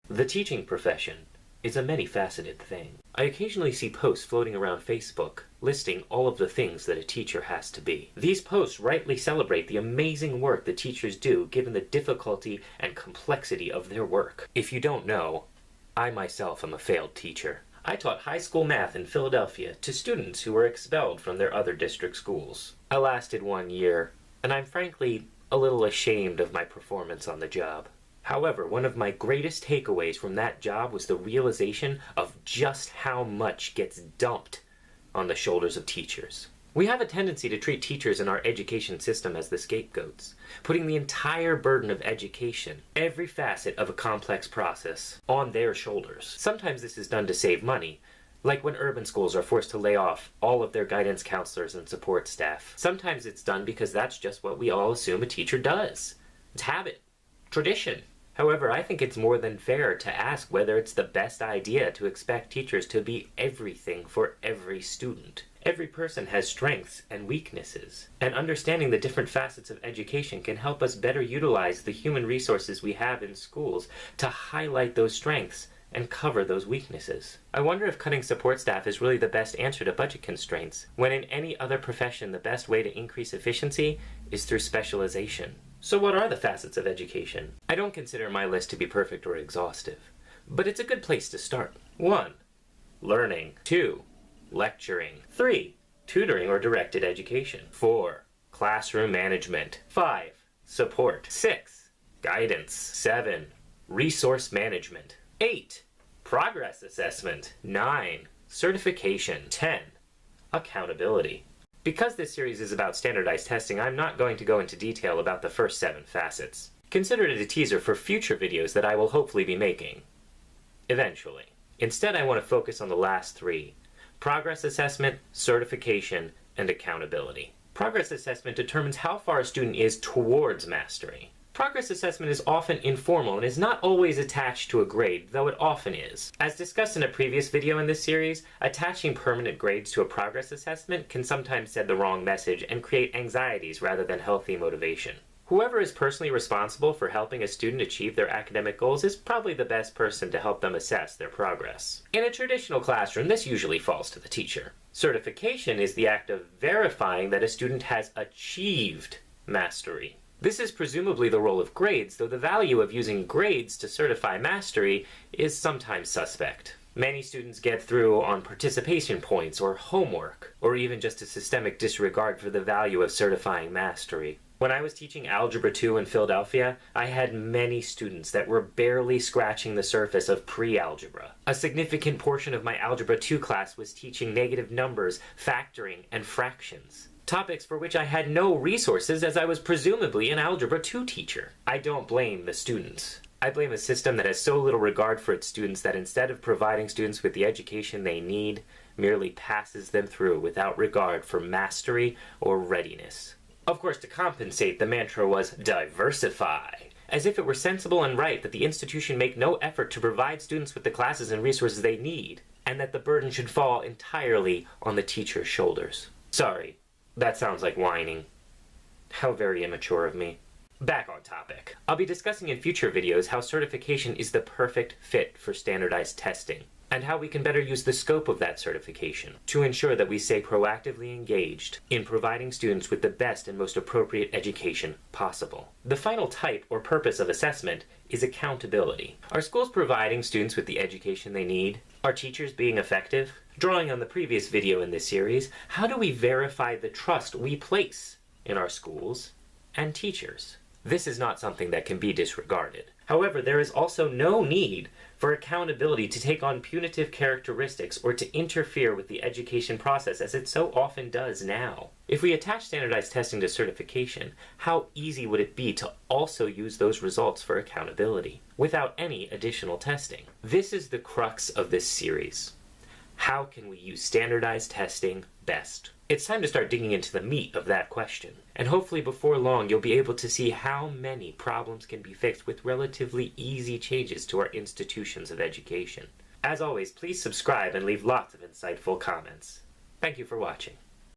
The teaching profession is a many-faceted thing. I occasionally see posts floating around Facebook listing all of the things that a teacher has to be. These posts rightly celebrate the amazing work that teachers do given the difficulty and complexity of their work. If you don't know, I myself am a failed teacher. I taught high school math in Philadelphia to students who were expelled from their other district schools. I lasted 1 year, and I'm frankly a little ashamed of my performance on the job. However, one of my greatest takeaways from that job was the realization of just how much gets dumped on the shoulders of teachers. We have a tendency to treat teachers in our education system as the scapegoats, putting the entire burden of education, every facet of a complex process, on their shoulders. Sometimes this is done to save money, like when urban schools are forced to lay off all of their guidance counselors and support staff. Sometimes it's done because that's just what we all assume a teacher does. It's habit, tradition. However, I think it's more than fair to ask whether it's the best idea to expect teachers to be everything for every student. Every person has strengths and weaknesses, and understanding the different facets of education can help us better utilize the human resources we have in schools to highlight those strengths and cover those weaknesses. I wonder if cutting support staff is really the best answer to budget constraints, when in any other profession the best way to increase efficiency is through specialization. So what are the facets of education? I don't consider my list to be perfect or exhaustive, but it's a good place to start. 1. Learning. 2. Lecturing. 3. Tutoring or directed education. 4. Classroom management. 5. Support. 6. Guidance. 7. Resource management. 8. Progress assessment. 9. Certification. 10. Accountability. Because this series is about standardized testing, I'm not going to go into detail about the first 7 facets. Consider it a teaser for future videos that I will hopefully be making. Eventually. Instead, I want to focus on the last 3. Progress assessment, certification, and accountability. Progress assessment determines how far a student is towards mastery. Progress assessment is often informal and is not always attached to a grade, though it often is. As discussed in a previous video in this series, attaching permanent grades to a progress assessment can sometimes send the wrong message and create anxieties rather than healthy motivation. Whoever is personally responsible for helping a student achieve their academic goals is probably the best person to help them assess their progress. In a traditional classroom, this usually falls to the teacher. Certification is the act of verifying that a student has achieved mastery. This is presumably the role of grades, though the value of using grades to certify mastery is sometimes suspect. Many students get through on participation points or homework, or even just a systemic disregard for the value of certifying mastery. When I was teaching Algebra 2 in Philadelphia, I had many students that were barely scratching the surface of pre-algebra. A significant portion of my Algebra 2 class was teaching negative numbers, factoring, and fractions. Topics for which I had no resources as I was presumably an Algebra 2 teacher. I don't blame the students. I blame a system that has so little regard for its students that instead of providing students with the education they need, merely passes them through without regard for mastery or readiness. Of course, to compensate, the mantra was diversify, as if it were sensible and right that the institution make no effort to provide students with the classes and resources they need, and that the burden should fall entirely on the teacher's shoulders. Sorry. That sounds like whining. How very immature of me. Back on topic. I'll be discussing in future videos how certification is the perfect fit for standardized testing, and how we can better use the scope of that certification to ensure that we stay proactively engaged in providing students with the best and most appropriate education possible. The final type or purpose of assessment is accountability. Are schools providing students with the education they need? Are teachers being effective? Drawing on the previous video in this series, how do we verify the trust we place in our schools and teachers? This is not something that can be disregarded. However, there is also no need for accountability to take on punitive characteristics or to interfere with the education process as it so often does now. If we attach standardized testing to certification, how easy would it be to also use those results for accountability without any additional testing? This is the crux of this series. How can we use standardized testing best? It's time to start digging into the meat of that question, and hopefully before long you'll be able to see how many problems can be fixed with relatively easy changes to our institutions of education. As always, please subscribe and leave lots of insightful comments. Thank you for watching.